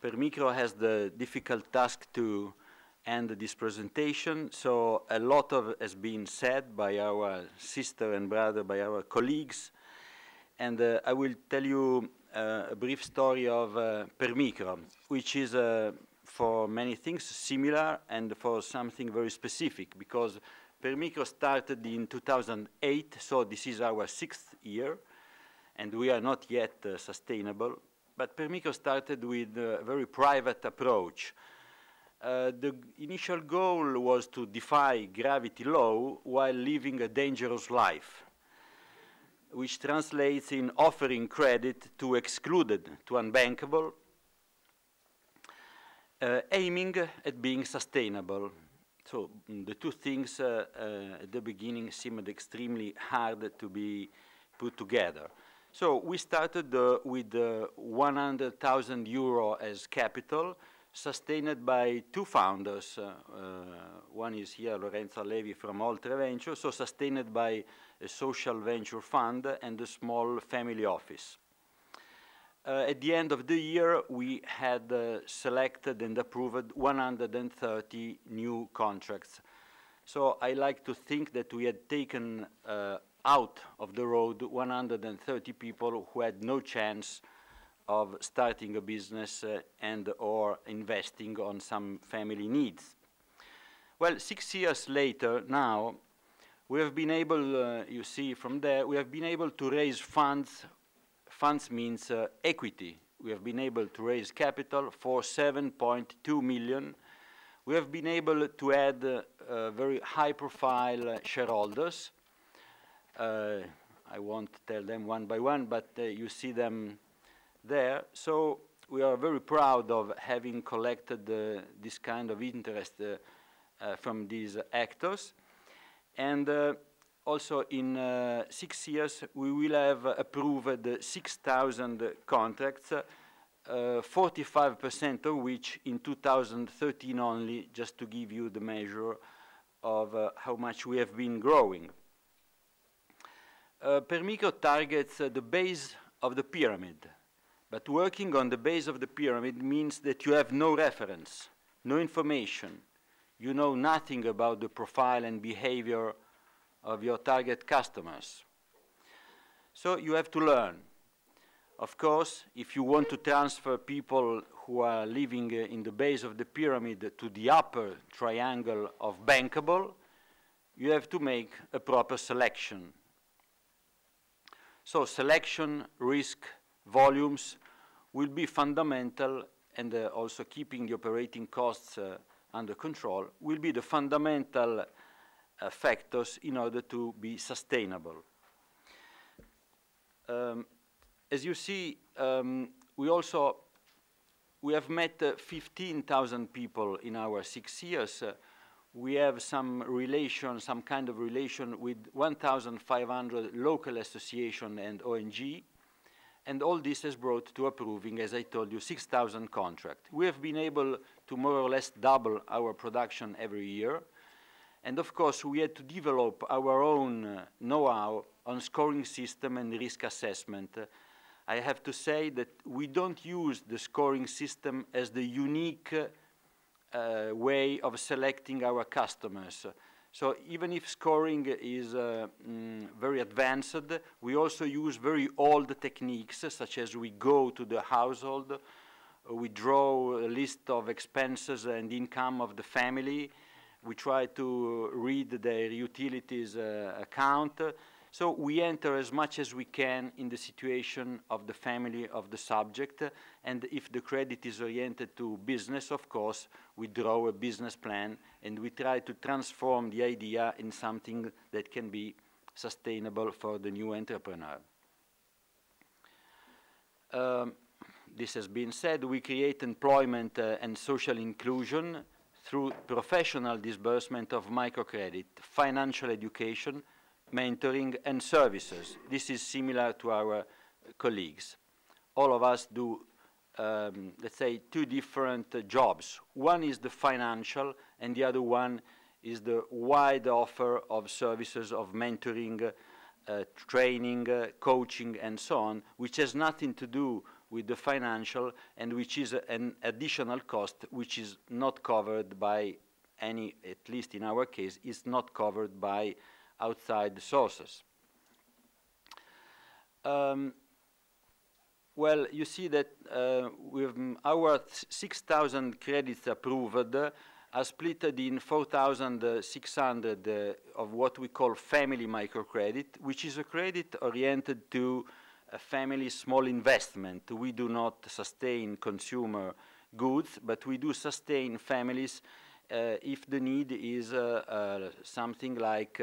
PerMicro has the difficult task to end this presentation, so a lot has been said by our sister and brother, by our colleagues, and I will tell you a brief story of PerMicro, which is for many things similar and for something very specific, because PerMicro started in 2008, so this is our 6th year, and we are not yet sustainable. But PerMicro started with a very private approach. The initial goal was to defy gravity law while living a dangerous life, which translates in offering credit to excluded, to unbankable, aiming at being sustainable. So the two things at the beginning seemed extremely hard to be put together. So we started with 100,000 euro as capital, sustained by two founders. One is here, Lorenzo Levi from Oltre Venture, so sustained by a social venture fund and a small family office. At the end of the year, we had selected and approved 130 new contracts. So I like to think that we had taken out of the road 130 people who had no chance of starting a business and or investing on some family needs. Well, 6 years later now, we have been able, you see from there, we have been able to raise funds. Funds means equity. We have been able to raise capital for 7.2 million. We have been able to add very high-profile shareholders. I won't tell them one by one, but you see them there. So we are very proud of having collected this kind of interest from these actors. And also in 6 years, we will have approved 6,000 contracts, 45% of which in 2013 only, just to give you the measure of how much we have been growing. PerMicro targets the base of the pyramid, but working on the base of the pyramid means that you have no reference, no information. You know nothing about the profile and behavior of your target customers. So you have to learn. Of course, if you want to transfer people who are living in the base of the pyramid to the upper triangle of bankable, you have to make a proper selection. So selection, risk, volumes will be fundamental, and also keeping the operating costs under control will be the fundamental factors in order to be sustainable. As you see, we have met 15,000 people in our 6 years. We have some relation, some kind of relation with 1,500 local associations and ONG, and all this has brought to approving, as I told you, 6,000 contracts. We have been able to more or less double our production every year, and of course we had to develop our own know-how on scoring system and risk assessment. I have to say that we don't use the scoring system as the unique way of selecting our customers. So even if scoring is very advanced, we also use very old techniques, such as we go to the household, we draw a list of expenses and income of the family, we try to read their utilities account. So we enter as much as we can in the situation of the family of the subject, and if the credit is oriented to business, of course, we draw a business plan and we try to transform the idea in something that can be sustainable for the new entrepreneur. This has been said, we create employment and social inclusion through professional disbursement of microcredit, financial education, mentoring and services. This is similar to our colleagues. All of us do, let's say, two different jobs. One is the financial, and the other one is the wide offer of services of mentoring, training, coaching, and so on, which has nothing to do with the financial, and which is an additional cost which is not covered by any, at least in our case, is not covered by outside sources. Well, you see that with our 6,000 credits approved are split in 4,600 of what we call family microcredit, which is a credit oriented to a family small investment. We do not sustain consumer goods, but we do sustain families if the need is something like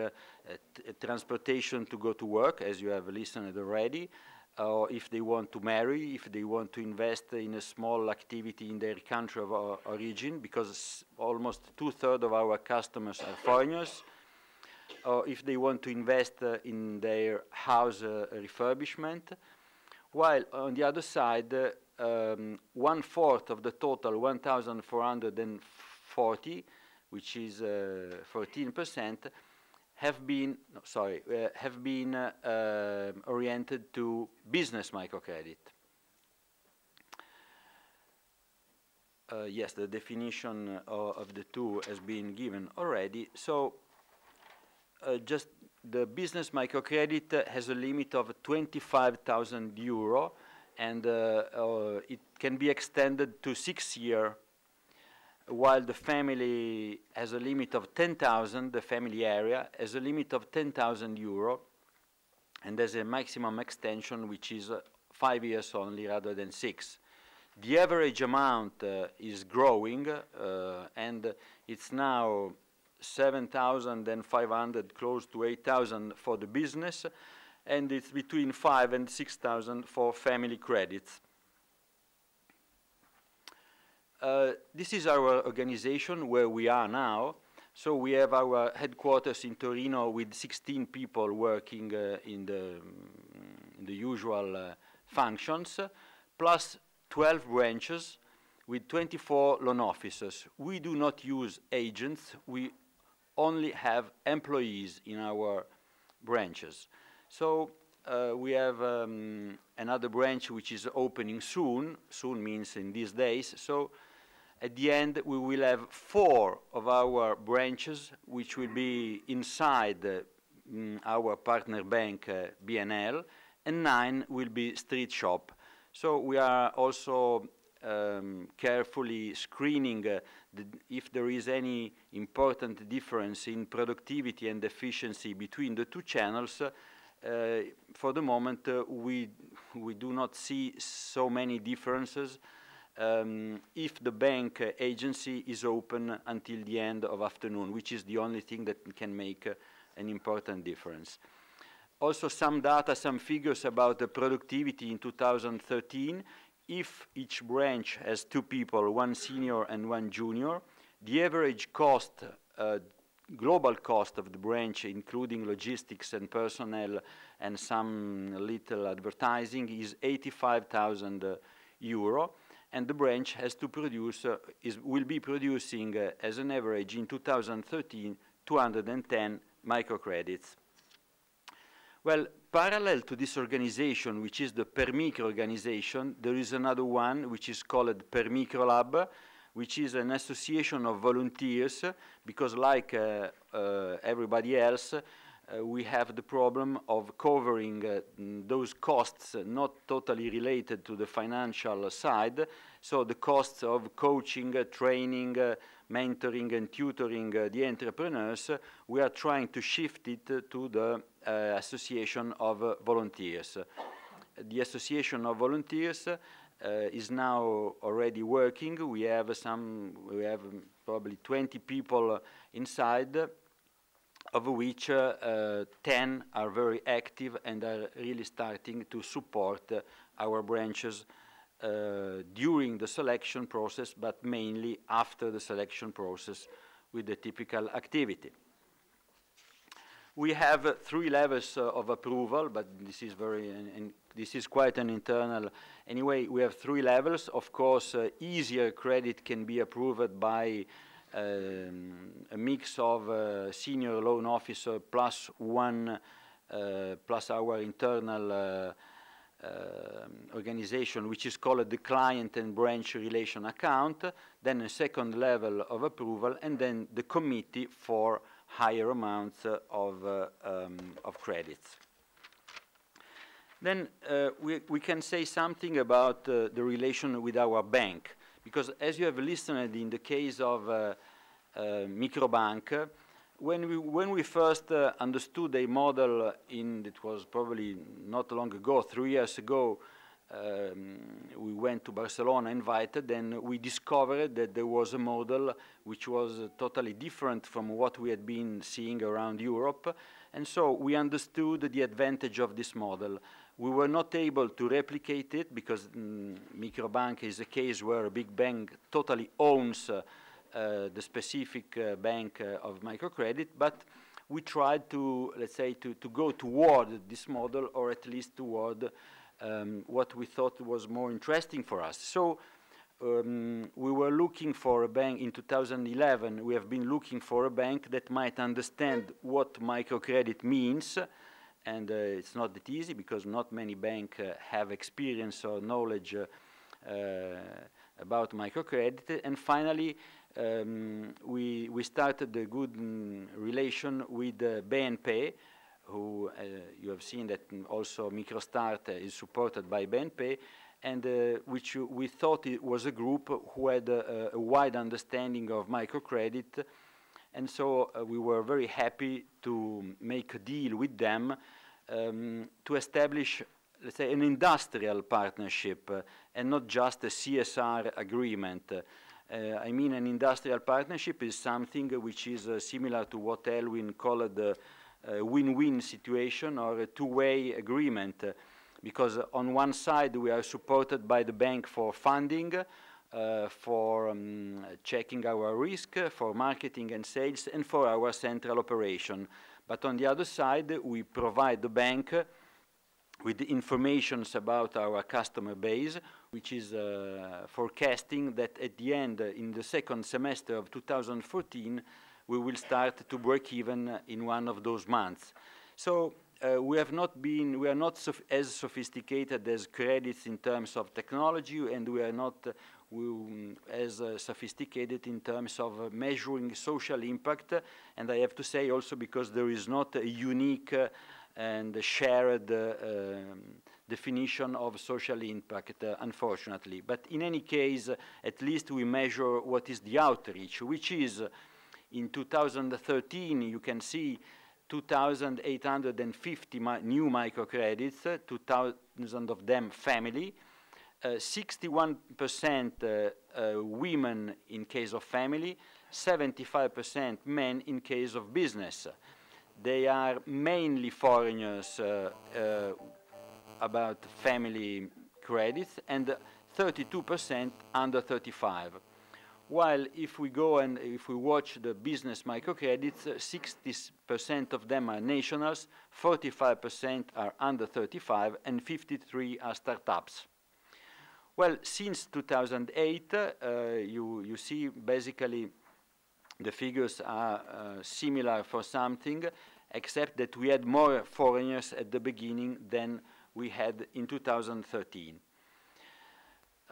transportation to go to work, as you have listened already, or if they want to marry, if they want to invest in a small activity in their country of origin, because almost 2/3 of our customers are foreigners, or if they want to invest in their house refurbishment. While on the other side, 1/4 of the total, 1,440, which is 14%, have been oriented to business microcredit. Yes, the definition of the two has been given already. So just the business microcredit has a limit of 25,000 euro, and it can be extended to 6 years, while the family has a limit of 10,000, the family area has a limit of 10,000 euro, and there's a maximum extension which is 5 years only rather than 6. The average amount is growing, and it's now 7,500, close to 8,000 for the business, and it's between 5,000 and 6,000 for family credits. This is our organization where we are now. So we have our headquarters in Torino with 16 people working in the usual functions, plus 12 branches with 24 loan officers. We do not use agents. We only have employees in our branches. So we have another branch which is opening soon. Soon means in these days. So at the end, we will have 4 of our branches, which will be inside our partner bank, BNL, and 9 will be street shop. So we are also carefully screening if there is any important difference in productivity and efficiency between the two channels. For the moment, we do not see so many differences if the bank agency is open until the end of afternoon, which is the only thing that can make an important difference. Also some data, some figures about the productivity in 2013. If each branch has 2 people, 1 senior and 1 junior, the average cost, global cost of the branch, including logistics and personnel and some little advertising, is 85,000 euro. And the branch has to produce, will be producing as an average in 2013, 210 microcredits. Well, parallel to this organization, which is the PerMicro organization, there is another one which is called PerMicro Lab, which is an association of volunteers, because like everybody else, we have the problem of covering those costs not totally related to the financial side. So the costs of coaching, training, mentoring and tutoring the entrepreneurs, we are trying to shift it to the Association of Volunteers. The Association of Volunteers is now already working. We have probably 20 people inside, of which 10 are very active and are really starting to support our branches during the selection process, but mainly after the selection process with the typical activity. We have 3 levels of approval, but this is this is quite an internal. Anyway, we have 3 levels. Of course, easier credit can be approved by a mix of senior loan officer plus 1 plus our internal organization, which is called the client and branch relation account, then a second level of approval, and then the committee for higher amounts of credits. Then we can say something about the relation with our bank, because as you have listened in the case of Microbank, when we first understood a model it was probably not long ago, 3 years ago, we went to Barcelona invited, and we discovered that there was a model which was totally different from what we had been seeing around Europe, and so we understood the advantage of this model. We were not able to replicate it because Microbank is a case where a big bank totally owns the specific bank of microcredit, but we tried to, let's say, to go toward this model, or at least toward what we thought was more interesting for us. So we were looking for a bank in 2011. We have been looking for a bank that might understand what microcredit means, and it's not that easy because not many banks have experience or knowledge about microcredit. And finally, we started a good relation with BNP, who you have seen that also MicroStart is supported by BNP, and which we thought it was a group who had a wide understanding of microcredit, and so we were very happy to make a deal with them to establish, let's say, an industrial partnership and not just a CSR agreement. I mean, an industrial partnership is something which is similar to what Elwin called a win-win situation or a two-way agreement, because on one side we are supported by the bank for funding, for checking our risk, for marketing and sales, and for our central operation. But on the other side, we provide the bank with the information about our customer base, which is forecasting that at the end, in the second semester of 2014, we will start to break even in one of those months. So we are not as sophisticated as credits in terms of technology, and we are not as sophisticated in terms of measuring social impact. And I have to say also because there is not a unique and shared definition of social impact, unfortunately. But in any case, at least we measure what is the outreach, which is in 2013, you can see 2,850 new microcredits, 2,000 of them family, 61% women in case of family, 75% men in case of business. They are mainly foreigners about family credits, and 32% under 35. While if we go and if we watch the business microcredits, 60% of them are nationals, 45% are under 35, and 53 are startups. Well, since 2008, you see basically the figures are similar for something, except that we had more foreigners at the beginning than we had in 2013.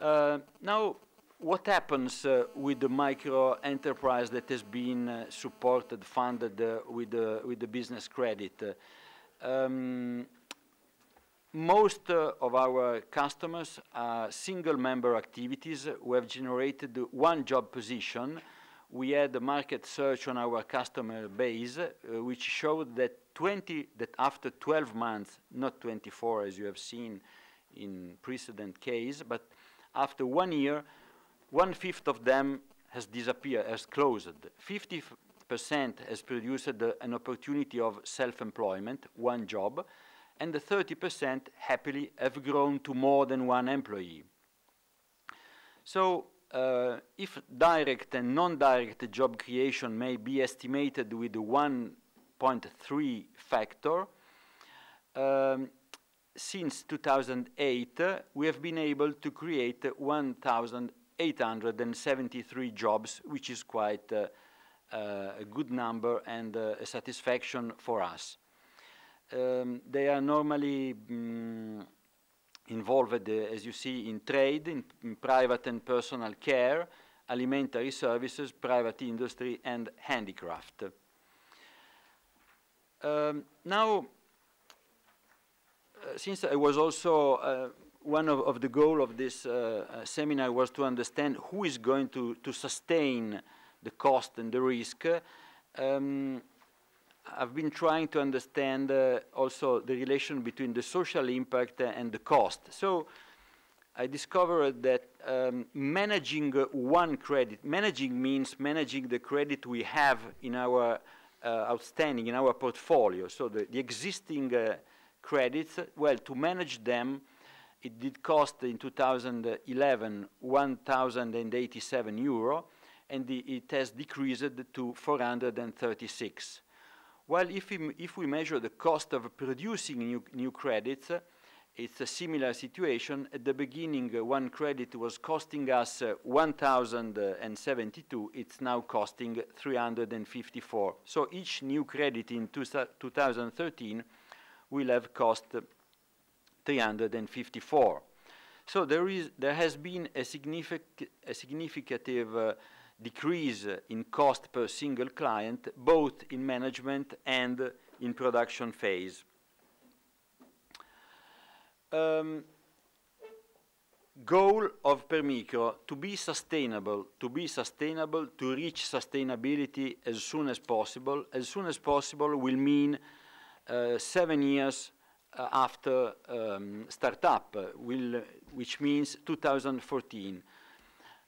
Now, what happens with the micro enterprise that has been supported, funded with the business credit? Most of our customers are single member activities who have generated one job position. We had a market search on our customer base, which showed that after 12 months, not 24 as you have seen in precedent case, but after 1 year, 1/5 of them has disappeared, has closed. 50% has produced an opportunity of self-employment, one job, and the 30% happily have grown to more than one employee. So if direct and non-direct job creation may be estimated with 1.3 factor, since 2008, we have been able to create 1,873 jobs, which is quite a good number and a satisfaction for us. They are normally involved, as you see, in trade, in private and personal care, alimentary services, private industry, and handicraft. Now, since I was also one of the goals of this seminar was to understand who is going to sustain the cost and the risk. I've been trying to understand also the relation between the social impact and the cost. So I discovered that managing one credit, managing means managing the credit we have in our outstanding, in our portfolio. So the existing credits, well, to manage them, it did cost in 2011 1,087 euro, and it has decreased to 436. While if we measure the cost of producing new credits, it's a similar situation. At the beginning, one credit was costing us 1,072. It's now costing 354. So each new credit in 2013 will have cost 354. So there has been a significant decrease in cost per single client, both in management and in production phase. Goal of PerMicro, to be sustainable, to reach sustainability as soon as possible. As soon as possible will mean 7 years after startup, which means 2014.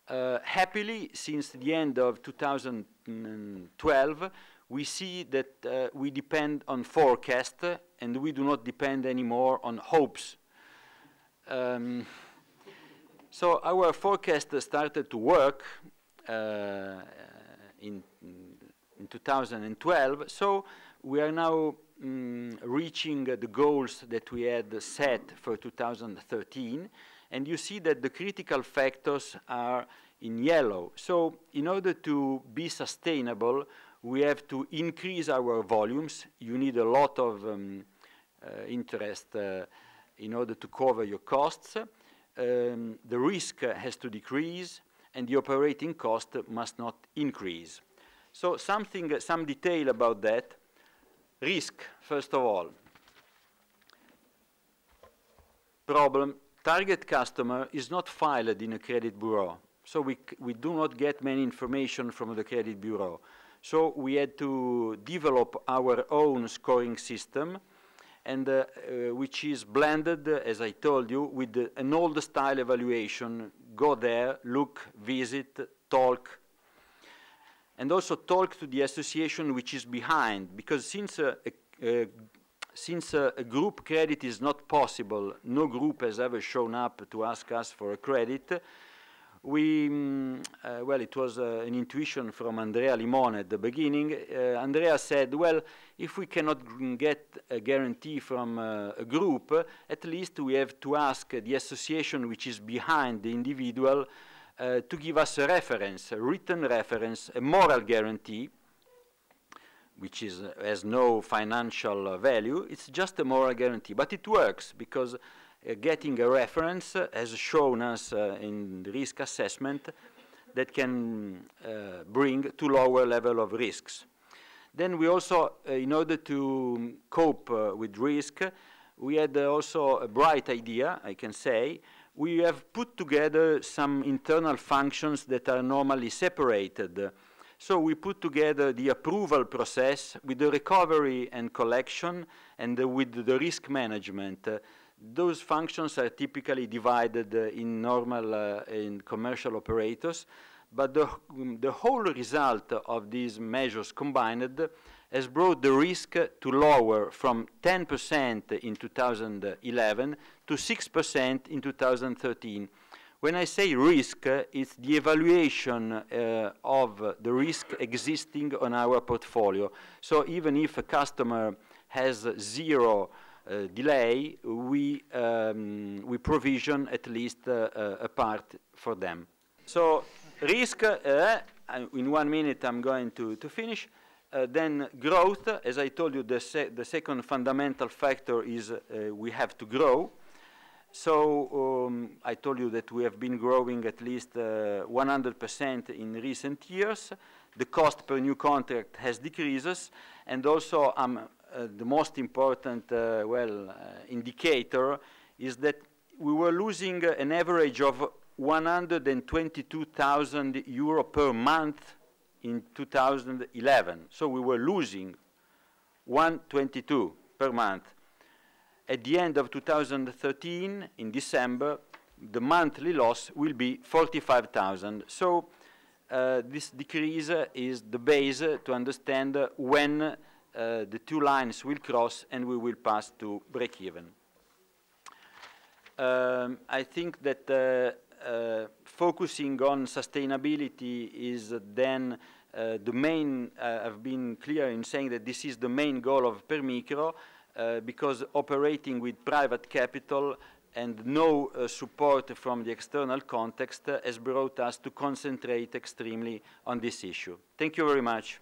Happily, since the end of 2012, we see that we depend on forecast, and we do not depend anymore on hopes. So our forecast started to work in 2012. So we are now reaching the goals that we had set for 2013. And you see that the critical factors are in yellow. So in order to be sustainable, we have to increase our volumes. You need a lot of interest in order to cover your costs. The risk has to decrease, and the operating cost must not increase. So some detail about that. Risk, first of all. Problem. Target customer is not filed in a credit bureau, so we do not get many information from the credit bureau. So we had to develop our own scoring system, and which is blended, as I told you, with an old style evaluation. Go there, look, visit, talk, and also talk to the association which is behind, because since a group credit is not possible, no group has ever shown up to ask us for a credit, well, it was an intuition from Andrea Limone at the beginning. Andrea said, well, if we cannot get a guarantee from a group, at least we have to ask the association which is behind the individual to give us a reference, a written reference, a moral guarantee, which has no financial value. It's just a moral guarantee, but it works because getting a reference has shown us in the risk assessment that can bring to lower level of risks. Then we also, in order to cope with risk, we had also a bright idea, I can say. We have put together some internal functions that are normally separated. So we put together the approval process with the recovery and collection and with the risk management. Those functions are typically divided in normal in commercial operators, but the whole result of these measures combined has brought the risk to lower from 10% in 2011 to 6% in 2013. When I say risk, it's the evaluation of the risk existing on our portfolio. So even if a customer has zero delay, we provision at least a part for them. So risk, in 1 minute I'm going to finish. Then growth, as I told you, the second fundamental factor is we have to grow. So I told you that we have been growing at least 100% in recent years. The cost per new contract has decreased, and also the most important indicator is that we were losing an average of 122,000 euro per month in 2011. So we were losing 122 per month. At the end of 2013, in December, the monthly loss will be 45,000. So this decrease is the base to understand when the two lines will cross and we will pass to break-even. I think that focusing on sustainability is then the main, I've been clear in saying that this is the main goal of PerMicro, because operating with private capital and no support from the external context has brought us to concentrate extremely on this issue. Thank you very much.